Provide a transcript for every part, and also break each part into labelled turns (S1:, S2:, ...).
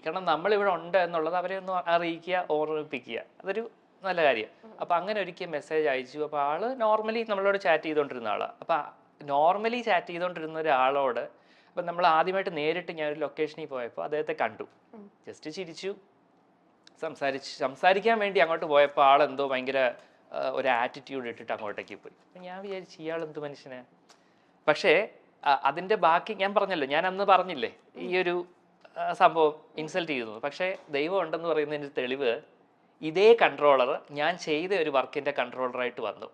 S1: കാരണം നമ്മളിവിടെ ഉണ്ട് എന്നുള്ളത് അവരെ ഒന്ന് അറിയിക്കുക, ഓർമ്മിപ്പിക്കുക. അതൊരു നല്ല കാര്യം. അപ്പം അങ്ങനെ ഒരിക്കൽ മെസ്സേജ് അയച്ചു. അപ്പോൾ ആള് നോർമലി നമ്മളോട് ചാറ്റ് ചെയ്തുകൊണ്ടിരുന്ന ആളാണ്. അപ്പം നോർമലി ചാറ്റ് ചെയ്തുകൊണ്ടിരുന്ന ഒരാളോട് അപ്പം നമ്മൾ ആദ്യമായിട്ട് നേരിട്ട് ഞാൻ ഒരു ലൊക്കേഷനിൽ പോയപ്പോൾ അദ്ദേഹത്തെ കണ്ടു. ജസ്റ്റ് ചിരിച്ചു, സംസാരിക്കാൻ വേണ്ടി അങ്ങോട്ട് പോയപ്പോൾ ആളെന്തോ ഭയങ്കര ഒരു ആറ്റിറ്റ്യൂഡ് ഇട്ടിട്ട് അങ്ങോട്ടേക്ക് പോയി. അപ്പം ഞാൻ വിചാരിച്ചു ഇയാൾ എന്ത് മനുഷ്യനെ. പക്ഷേ അതിൻ്റെ ബാക്കി ഞാൻ പറഞ്ഞല്ലോ, ഞാൻ അന്ന് പറഞ്ഞില്ലേ ഈ ഒരു സംഭവം ഇൻസൾട്ട് ചെയ്യുന്നു. പക്ഷേ ദൈവം ഉണ്ടെന്ന് പറയുന്നതിൻ്റെ തെളിവ് ഇതേ കൺട്രോളർ ഞാൻ ചെയ്ത ഒരു വർക്കിൻ്റെ കൺട്രോളറായിട്ട് വന്നു.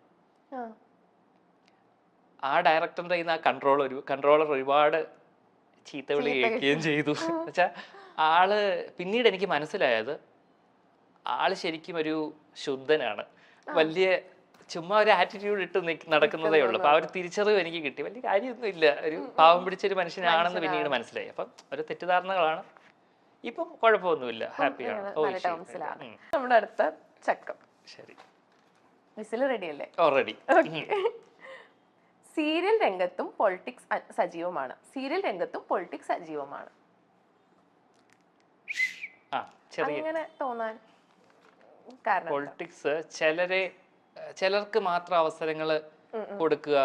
S1: ആ ഡയറക്ടറിൻ്റെ കയ്യിൽ നിന്ന് ആ കൺട്രോളർ ഒരുപാട് ചീത്തവിളി കേൾക്കുകയും ചെയ്തു. എന്നുവെച്ചാൽ ആള് പിന്നീട് എനിക്ക് മനസ്സിലായത് ആള് ശരിക്കും ഒരു ശുദ്ധനാണ്. വലിയ ചുമ്മാ ഒരു ആറ്റിറ്റ്യൂഡ് ഇട്ട് നടക്കുന്നതേ ഉള്ളൂ. അപ്പൊ ആ ഒരു തിരിച്ചറിവ് എനിക്ക് കിട്ടി. വലിയ കാര്യമൊന്നും ഇല്ല, ഒരു പാവം പിടിച്ചൊരു മനുഷ്യനാണെന്ന് പിന്നീട് മനസ്സിലായി. അപ്പം ഒരു തെറ്റിദ്ധാരണകളാണ്. ഇപ്പം കുഴപ്പമൊന്നുമില്ല, ഹാപ്പിയാണ്.
S2: നമ്മുടെ അടുത്ത ചക്കം.
S1: ശരി,
S2: വിസിൽ റെഡി അല്ലേ?
S1: ഓൾറെഡി.
S2: സീരിയൽ രംഗത്തും പൊളിറ്റിക്സ് സജീവമാണ്. സീരിയൽ രംഗത്തും പൊളിറ്റിക്സ് സജീവമാണ്. അങ്ങനെ തോന്നാൻ കാരണം
S1: പൊളിറ്റിക്സ് ചിലർക്ക് മാത്രം അവസരങ്ങൾ കൊടുക്കുക.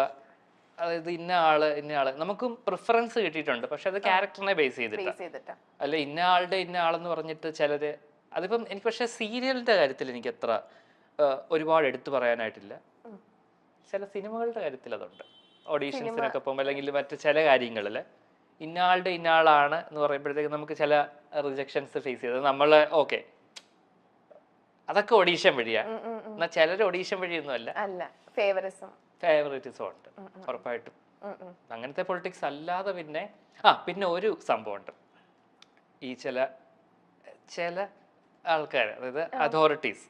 S1: അതായത് ഇന്ന ആള് നമുക്കും പ്രിഫറൻസ് കിട്ടിയിട്ടുണ്ട്. പക്ഷെ അത് ക്യാരക്ടറിനെ ബേസ് ചെയ്തിട്ട് അല്ല ഇന്ന ആളെന്ന് പറഞ്ഞിട്ട് ചിലര്. അതിപ്പം എനിക്ക് പക്ഷെ സീരിയലിന്റെ കാര്യത്തിൽ എനിക്ക് അത്ര ഒരുപാട് എടുത്തു പറയാനായിട്ടില്ല. ചില സിനിമകളുടെ കാര്യത്തിൽ അതുണ്ട്. ഓഡീഷൻസിനൊക്കെ പോകുമ്പോൾ അല്ലെങ്കിൽ മറ്റു ചില കാര്യങ്ങളിൽ ഇന്ന ആളാണ് എന്ന് പറയുമ്പോഴത്തേക്ക് നമുക്ക് ചില റിജക്ഷൻസ് ഫേസ് ചെയ്തത് നമ്മള് ഓക്കെ അതൊക്കെ ഓഡീഷൻ വഴിയാ. എന്നാൽ ചിലർ ഓഡീഷൻ വഴിയൊന്നും അല്ല, ഫേവറിറ്റിസം ഉണ്ട് ഉറപ്പായിട്ടും. അങ്ങനത്തെ പൊളിറ്റിക്സ് അല്ലാതെ പിന്നെ ഒരു സംഭവമുണ്ട്. ഈ ചില ആൾക്കാർ, അതായത് അതോറിറ്റീസ്,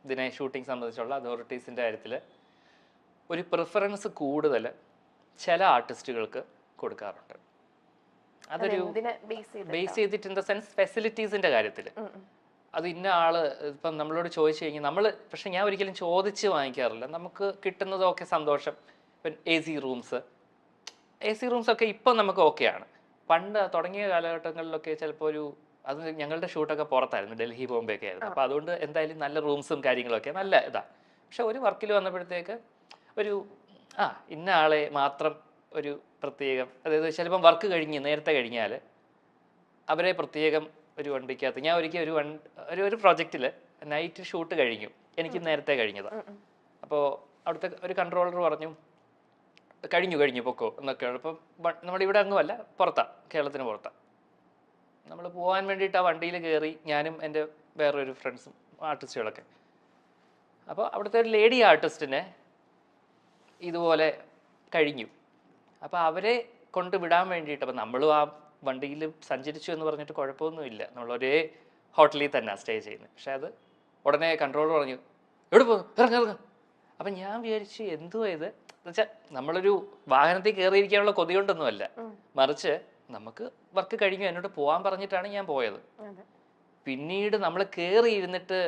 S1: ഇതിനെ ഷൂട്ടിംഗ് സംബന്ധിച്ചുള്ള അതോറിറ്റീസിന്റെ കാര്യത്തിൽ ഒരു പ്രിഫറൻസ് കൂടുതൽ ചില ആർട്ടിസ്റ്റുകൾക്ക് കൊടുക്കാറുണ്ട്. അതൊരു ബേസ് ചെയ്തിട്ട് ഇൻ ദ സെൻസ് ഫെസിലിറ്റീസിന്റെ കാര്യത്തിൽ. അത് ഇന്ന ആള് ഇപ്പം നമ്മളോട് ചോദിച്ചു കഴിഞ്ഞാൽ പക്ഷെ ഞാൻ ഒരിക്കലും ചോദിച്ച് വാങ്ങിക്കാറില്ല. നമുക്ക് കിട്ടുന്നതൊക്കെ സന്തോഷം. ഇപ്പം എ സി റൂംസ് ഒക്കെ ഇപ്പം നമുക്ക് ഓക്കെയാണ്. പണ്ട് തുടങ്ങിയ കാലഘട്ടങ്ങളിലൊക്കെ ചിലപ്പോൾ അത് ഞങ്ങളുടെ ഷൂട്ടൊക്കെ പുറത്തായിരുന്നു, ഡൽഹി ബോംബെ ഒക്കെ ആയിരുന്നു. അപ്പം അതുകൊണ്ട് എന്തായാലും നല്ല റൂംസും കാര്യങ്ങളൊക്കെ നല്ല ഇതാണ്. പക്ഷെ ഒരു വർക്കിൽ വന്നപ്പോഴത്തേക്ക് ഇന്ന ആളെ മാത്രം ഒരു പ്രത്യേകം, അതായത് ചിലപ്പം വർക്ക് നേരത്തെ കഴിഞ്ഞാൽ അവരെ പ്രത്യേകം ഒരു വണ്ടിക്കകത്ത്. ഞാൻ ഒരിക്കൽ ഒരു പ്രോജക്റ്റിൽ നൈറ്റ് ഷൂട്ട് കഴിഞ്ഞു, എനിക്ക് നേരത്തെ കഴിഞ്ഞതാണ്. അപ്പോൾ അവിടുത്തെ ഒരു കൺട്രോളർ പറഞ്ഞു കഴിഞ്ഞു പൊക്കോ എന്നൊക്കെയാണ്. അപ്പം നമ്മളിവിടെ അങ്ങുമല്ല, കേരളത്തിന് പുറത്താണ്. നമ്മൾ പോകാൻ വേണ്ടിയിട്ട് ആ വണ്ടിയിൽ കയറി, ഞാനും എൻ്റെ വേറൊരു ഫ്രണ്ട്സും ആർട്ടിസ്റ്റുകളൊക്കെ. അപ്പോൾ അവിടുത്തെ ഒരു ലേഡി ആർട്ടിസ്റ്റിനെ ഇതുപോലെ കഴിഞ്ഞു. അപ്പോൾ അവരെ കൊണ്ട് വിടാൻ വേണ്ടിയിട്ട്, അപ്പം നമ്മളും ആ വണ്ടിയിൽ സഞ്ചരിച്ചു എന്ന് പറഞ്ഞിട്ട് കുഴപ്പമൊന്നുമില്ല, നമ്മൾ ഒരേ ഹോട്ടലിൽ തന്നെ സ്റ്റേ ചെയ്യുന്നത്. പക്ഷെ അത് ഉടനെ കൺട്രോളർ പറഞ്ഞു എവിടെ പോകുന്നു, ഇറങ്ങ. അപ്പം ഞാൻ വിചാരിച്ചു എന്തുവാ ഇത് എന്ന് വെച്ചാൽ നമ്മളൊരു വാഹനത്തിൽ കയറിയിരിക്കാനുള്ള കൊതി കൊണ്ടൊന്നുമല്ല, മറിച്ച് നമുക്ക് വർക്ക് കഴിഞ്ഞു എന്നോട് പോകാൻ പറഞ്ഞിട്ടാണ് ഞാൻ പോയത്. പിന്നീട് നമ്മൾ കയറി ഇരുന്നിട്ട്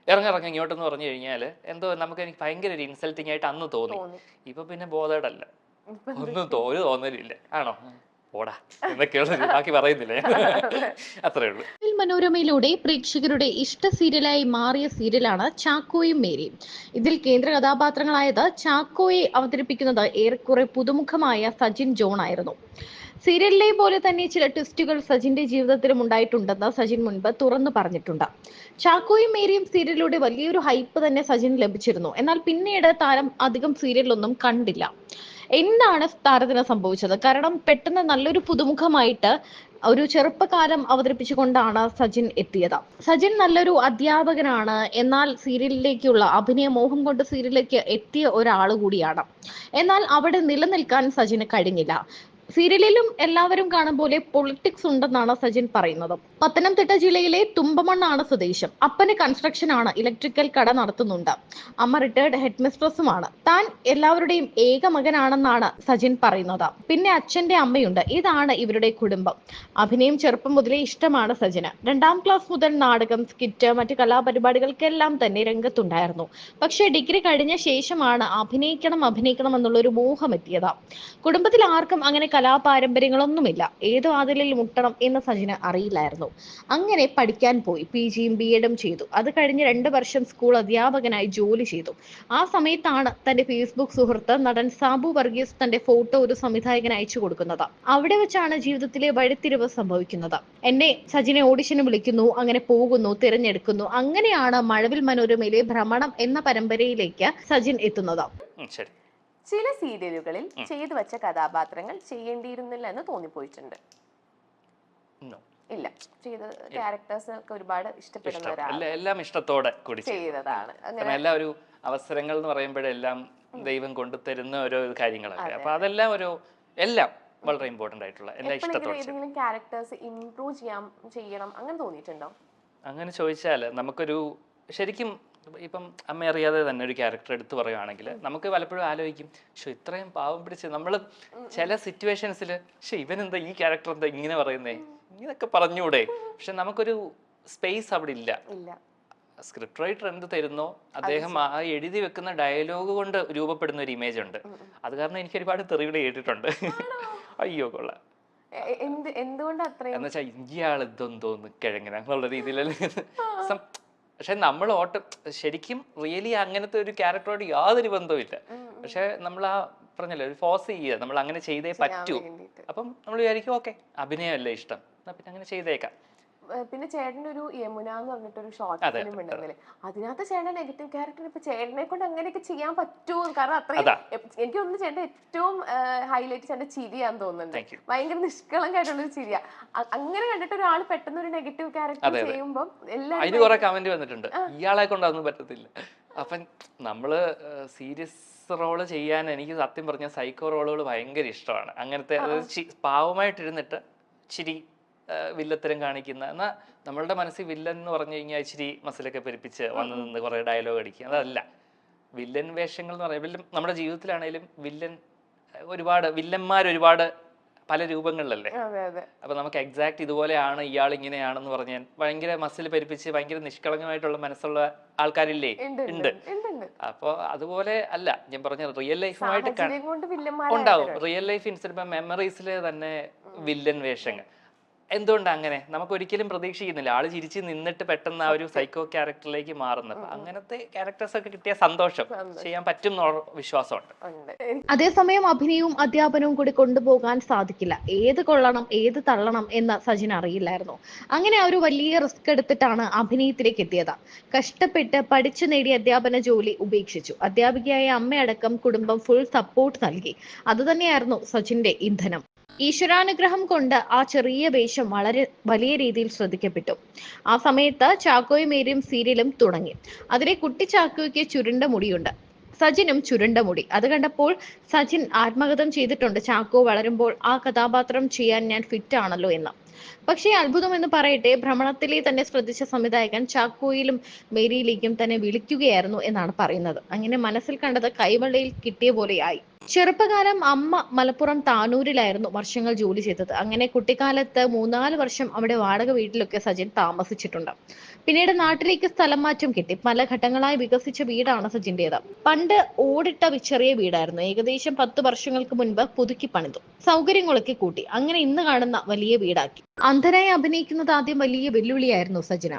S1: ഇറങ്ങ ഇങ്ങോട്ടെന്ന് പറഞ്ഞു കഴിഞ്ഞാൽ എനിക്ക് ഭയങ്കര ഒരു ഇൻസൾട്ടിങ് ആയിട്ട് അന്ന് തോന്നി. ഇപ്പൊ പിന്നെ ബോധേഡല്ല, ഒന്നും തോന്നലില്ല. ആണോ ഓടാ എന്നൊക്കെയുള്ള ബാക്കി പറയുന്നില്ലേ, അത്രേ ഉള്ളൂ.
S3: മനോരമയിലൂടെ പ്രേക്ഷകരുടെ ഇഷ്ട സീരിയലായി മാറിയ സീരിയലാണ് ചാക്കോയും മേരിയും. ഇതിൽ കേന്ദ്ര കഥാപാത്രങ്ങളായത് ചാക്കോയെ അവതരിപ്പിക്കുന്നത് ഏറെക്കുറെ പുതുമുഖമായ സജിൻ ജോൺ ആയിരുന്നു. സീരിയലിലെ പോലെ തന്നെ ചില ട്വിസ്റ്റുകൾ സജിന്റെ ജീവിതത്തിലും ഉണ്ടായിട്ടുണ്ടെന്ന് സജിൻ മുൻപ് തുറന്നു പറഞ്ഞിട്ടുണ്ട്. ചാക്കോയും മേരിയും സീരിയലിലൂടെ വലിയൊരു ഹൈപ്പ് തന്നെ സജിന് ലഭിച്ചിരുന്നു. എന്നാൽ പിന്നീട് താരം അധികം സീരിയലൊന്നും കണ്ടില്ല. എന്താണ് താരത്തിന് സംഭവിച്ചത്? കാരണം പെട്ടെന്ന് നല്ലൊരു പുതുമുഖമായിട്ട് ഒരു ചെറുപ്പക്കാലം അവതരിപ്പിച്ചുകൊണ്ടാണ് സജിൻ എത്തിയത്. സജിൻ നല്ലൊരു അധ്യാപകനാണ്, എന്നാൽ സീരിയലിലേക്കുള്ള അഭിനയ മോഹം കൊണ്ട് സീരിയലിലേക്ക് എത്തിയ ഒരാൾ കൂടിയാണ്. എന്നാൽ അവിടെ നിലനിൽക്കാൻ സജിന് കഴിഞ്ഞില്ല. സീരിയലിലും എല്ലാവരും കാണും പോലെ പൊളിറ്റിക്സ് ഉണ്ടെന്നാണ് സജിൻ പറയുന്നത്. പത്തനംതിട്ട ജില്ലയിലെ തുമ്പമണ്ണാണ് സ്വദേശം. അപ്പന് കൺസ്ട്രക്ഷൻ ആണ്, ഇലക്ട്രിക്കൽ കട നടത്തുന്നുണ്ട്. അമ്മ റിട്ടയർഡ് ഹെഡ് മിസ്ട്രസുമാണ്. താൻ എല്ലാവരുടെയും ഏക മകനാണെന്നാണ് സജിൻ പറയുന്നത്. പിന്നെ അച്ഛന്റെ അമ്മയുണ്ട്. ഇതാണ് ഇവരുടെ കുടുംബം. അഭിനയം ചെറുപ്പം മുതലേ ഇഷ്ടമാണ് സജിന്. 2ാം ക്ലാസ് മുതൽ നാടകം, സ്കിറ്റ്, മറ്റു കലാപരിപാടികൾക്കെല്ലാം തന്നെ രംഗത്തുണ്ടായിരുന്നു. പക്ഷേ ഡിഗ്രി കഴിഞ്ഞ ശേഷമാണ് അഭിനയിക്കണം എന്നുള്ളൊരു മോഹം എത്തിയത്. കുടുംബത്തിൽ ആർക്കും അങ്ങനെ കലാപാരമ്പര്യങ്ങളൊന്നുമില്ല. ഏത് വാതിലിൽ മുട്ടണം എന്ന് സജിന് അറിയില്ലായിരുന്നു. അങ്ങനെ പഠിക്കാൻ പോയി. PGയും BEഡും ചെയ്തു. അത് കഴിഞ്ഞ് 2 വർഷം സ്കൂൾ അധ്യാപകനായി ജോലി ചെയ്തു. ആ സമയത്താണ് തന്റെ ഫേസ്ബുക്ക് സുഹൃത്ത് നടൻ സാബു വർഗീസ് തന്റെ ഫോട്ടോ ഒരു സംവിധായകന് അയച്ചു കൊടുക്കുന്നത്. അവിടെ വെച്ചാണ് ജീവിതത്തിലെ വഴിത്തിരിവ് സംഭവിക്കുന്നത്. എന്നെ സജിനെ ഓഡിഷന് വിളിക്കുന്നു, അങ്ങനെ പോകുന്നു, തിരഞ്ഞെടുക്കുന്നു. അങ്ങനെയാണ് മഴവിൽ മനോരമയിലെ ഭ്രമണം എന്ന പരമ്പരയിലേക്ക് സജിൻ എത്തുന്നത്.
S1: ശരി.
S2: ചില സീരിയലുകളിൽ ചെയ്തു വെച്ച കഥാപാത്രങ്ങൾ ചെയ്യേണ്ടിയിരുന്നില്ല എന്ന് തോന്നിപ്പോയിട്ടുണ്ട്? ഇല്ല, ചെയ്ത ക്യാരക്ടേഴ്സ് ഒക്കെ ഒരുപാട് ഇഷ്ടപ്പെടുന്നവരാണ്,
S1: എല്ലാം ഇഷ്ടത്തോടെ കൂടി
S2: ചെയ്തതാണ്.
S1: അങ്ങനെ എല്ലാ ഒരു അവസരങ്ങൾ എന്ന് പറയുമ്പോഴെല്ലാം ദൈവം കൊണ്ടുതരുന്ന ഓരോ കാര്യങ്ങളല്ലേ. അപ്പൊ അതെല്ലാം എല്ലാം വളരെ ഇമ്പോർട്ടന്റ് ആയിട്ടുള്ള എല്ലാ ഇഷ്ടത്തോടെ.
S2: ഏതെങ്കിലും ക്യാരക്ടേഴ്സ് ഇംപ്രൂവ് ചെയ്യണം അങ്ങനെ തോന്നിയിട്ടുണ്ടോ?
S1: അങ്ങനെ ചോദിച്ചാൽ നമുക്കൊരു ശരിക്കും ഇപ്പം അമ്മ അറിയാതെ തന്നെ ഒരു ക്യാരക്ടർ എടുത്തു പറയുകയാണെങ്കിൽ നമുക്ക് പലപ്പോഴും ആലോചിക്കും, ഇത്രയും പാവം പിടിച്ച് നമ്മൾ ചില സിറ്റുവേഷൻസിൽ ഇവനെന്താ ഈ ക്യാരക്ടർ എന്താ ഇങ്ങനെ പറയുന്നേ, ഇങ്ങനൊക്കെ പറഞ്ഞൂടെ. പക്ഷെ നമുക്കൊരു സ്പേസ് അവിടെ ഇല്ല. സ്ക്രിപ്റ്റ് റൈറ്റർ എന്ത് തരുന്നോ അദ്ദേഹം ആ എഴുതി വെക്കുന്ന ഡയലോഗ് കൊണ്ട് രൂപപ്പെടുന്ന ഒരു ഇമേജ് ഉണ്ട്. അത് കാരണം എനിക്ക് ഒരുപാട് തെറിവിളി കേട്ടിട്ടുണ്ട്. അയ്യോ കൊള്ളാം,
S2: എന്തുകൊണ്ട് എന്ന്
S1: വെച്ചാൽ ഇയാൾ ഇതെന്തോന്ന് കിഴങ്ങനെ അങ്ങനെയുള്ള രീതിയിലല്ലേ. പക്ഷെ നമ്മൾ ശരിക്കും റിയലി അങ്ങനത്തെ ഒരു ക്യാരക്ടറോട് യാതൊരു ബന്ധവും ഇല്ല. പക്ഷെ നമ്മൾ ആ പറഞ്ഞല്ലോ ഒരു ഫോഴ്സ് ചെയ്യുക, നമ്മൾ അങ്ങനെ ചെയ്തേ പറ്റൂ. അപ്പം നമ്മൾ വിചാരിക്കും ഓക്കെ അഭിനയമല്ലേ ഇഷ്ടം, പിന്നെ അങ്ങനെ ചെയ്തേക്കാം.
S2: പിന്നെ ചേട്ടൻ്റെ ഒരു യമുന എന്ന് പറഞ്ഞിട്ടൊരു ഷോർട്ട് ഫിലിം ഉണ്ടെങ്കിൽ അതിനകത്ത് ചേട്ടൻ നെഗറ്റീവ് ക്യാരക്ടർ ഇപ്പൊ ചേട്ടനെ കൊണ്ട് അങ്ങനെയൊക്കെ ചെയ്യാൻ പറ്റുമോ? കാരണം അത്രയും എനിക്ക് തോന്നുന്നു ചേട്ടൻ ഏറ്റവും ഹൈലൈറ്റ് ചേട്ടൻ്റെ ചിരിയാന്ന് തോന്നുന്നുണ്ട്. ഭയങ്കര നിഷ്കളങ്കായിട്ടുള്ളൊരു ചിരിയാ. അങ്ങനെ കണ്ടിട്ട് ഒരാൾ പെട്ടെന്ന് ഒരു നെഗറ്റീവ് ക്യാരക്ടർ ചെയ്യുമ്പോൾ
S1: അതിന് കുറെ കമന്റ് വന്നിട്ടുണ്ട്, ഇയാളെ കൊണ്ടൊന്നും പറ്റത്തില്ല. അപ്പം നമ്മള് സീരിയസ് റോള് ചെയ്യാൻ എനിക്ക് സത്യം പറഞ്ഞ സൈക്കോ റോളുകൾ ഭയങ്കര ഇഷ്ടമാണ്. അങ്ങനത്തെ പാവമായിട്ടിരുന്നിട്ട് ചിരി വില്ലത്തരം കാണിക്കുന്ന, എന്നാൽ നമ്മളുടെ മനസ്സിൽ വില്ലൻ എന്ന് പറഞ്ഞു കഴിഞ്ഞാൽ ഇച്ചിരി മസിലൊക്കെ പെരുപ്പിച്ച് വന്ന് നിന്ന് കുറെ ഡയലോഗ് അടിക്കുക, അതല്ല. വില്ലൻ വേഷങ്ങൾ എന്ന് പറയുമ്പോൾ നമ്മുടെ ജീവിതത്തിലാണെങ്കിലും വില്ലന്മാർ ഒരുപാട് പല രൂപങ്ങളിലല്ലേ. അപ്പൊ നമുക്ക് എക്സാക്ട് ഇതുപോലെയാണ് ഇയാൾ ഇങ്ങനെയാണെന്ന് പറഞ്ഞാൽ ഭയങ്കര മസിൽ പെരുപ്പിച്ച് ഭയങ്കര നിഷ്കളങ്കമായിട്ടുള്ള മനസ്സുള്ള ആൾക്കാരില്ലേ? ഉണ്ട്. അപ്പൊ അതുപോലെ അല്ല ഞാൻ പറഞ്ഞത്, റിയൽ ലൈഫുമായിട്ട് ഉണ്ടാവും. റിയൽ ലൈഫ് ഇൻസിഡന്റ് മെമ്മറീസിലെ തന്നെ വില്ലൻ വേഷങ്ങൾ എന്തുകൊണ്ടാണ് അങ്ങനെ? നമുക്ക് ഒരിക്കലും പ്രതീക്ഷിക്കുന്നില്ല ആള് ചിരിച്ച് നിന്നിട്ട് പെട്ടെന്ന് ആ ഒരു സൈക്കോ ക്യാരക്ടറിലേക്ക് മാറുന്നത്. അങ്ങനത്തെ ക്യാരക്ടേഴ്സ് ഒക്കെ കിട്ടിയ സന്തോഷം ചെയ്യാൻ പറ്റും എന്നുള്ള വിശ്വാസമുണ്ട്.
S3: അതേസമയം അഭിനയവും അധ്യാപനവും കൂടി കൊണ്ടുപോകാൻ സാധിക്കില്ല. ഏത് കൊള്ളണം ഏത് തള്ളണം എന്ന് സജിൻ അറിയില്ലായിരുന്നു. അങ്ങനെ ഒരു വലിയ റിസ്ക് എടുത്തിട്ടാണ് അഭിനയത്തിലേക്ക് എത്തിയത്. കഷ്ടപ്പെട്ട് പഠിച്ചു നേടിയ അധ്യാപന ജോലി ഉപേക്ഷിച്ചു. അധ്യാപികയായ അമ്മയടക്കം കുടുംബം ഫുൾ സപ്പോർട്ട് നൽകി. അതുതന്നെയായിരുന്നു സജിന്റെ ഇന്ധനം. ഈശ്വരാനുഗ്രഹം കൊണ്ട് ആ ചെറിയ വേഷം വളരെ വലിയ രീതിയിൽ ശ്രദ്ധിക്കപ്പെട്ടു. ആ സമയത്ത് ചാക്കോയും മേരിയും സീരിയലും തുടങ്ങി. അതിലെ കുട്ടി ചാക്കോയ്ക്ക് ചുരുണ്ട മുടിയുണ്ട്, സജിനും ചുരുണ്ട മുടി. അത് കണ്ടപ്പോൾ സജിൻ ആത്മകഥം ചെയ്തിട്ടുണ്ട്, ചാക്കോ വളരുമ്പോൾ ആ കഥാപാത്രം ചെയ്യാൻ ഞാൻ ഫിറ്റ് ആണല്ലോ എന്ന്. പക്ഷേ അത്ഭുതം എന്ന് പറയട്ടെ, ഭ്രമണത്തിലെ തന്നെ ശ്രദ്ധിച്ച സംവിധായകൻ ചാക്കോയിലും മേരിയിലേക്കും തന്നെ വിളിക്കുകയായിരുന്നു എന്നാണ് പറയുന്നത്. അങ്ങനെ മനസ്സിൽ കണ്ടത് കൈവെള്ളയിൽ കിട്ടിയ പോലെയായി. ചെറുപ്പകാലം അമ്മ മലപ്പുറം താനൂരിലായിരുന്നു വർഷങ്ങൾ ജോലി ചെയ്തത്. അങ്ങനെ കുട്ടിക്കാലത്ത് 3-4 വർഷം അവിടെ വാടക വീട്ടിലൊക്കെ സജിൻ താമസിച്ചിട്ടുണ്ട്. പിന്നീട് നാട്ടിലേക്ക് സ്ഥലം മാറ്റം കിട്ടി. പല ഘട്ടങ്ങളായി വികസിച്ച വീടാണ് സജിന്റേത്. പണ്ട് ഓടിട്ട ചെറിയ വീടായിരുന്നു. ഏകദേശം 10 വർഷങ്ങൾക്ക് മുൻപ് പുതുക്കി പണിതു, സൗകര്യങ്ങളൊക്കെ കൂട്ടി. അങ്ങനെ ഇന്ന് കാണുന്ന വലിയ വീടാക്കി. അന്ധനായി അഭിനയിക്കുന്നത് ആദ്യം വലിയ വെല്ലുവിളിയായിരുന്നു സജിന്.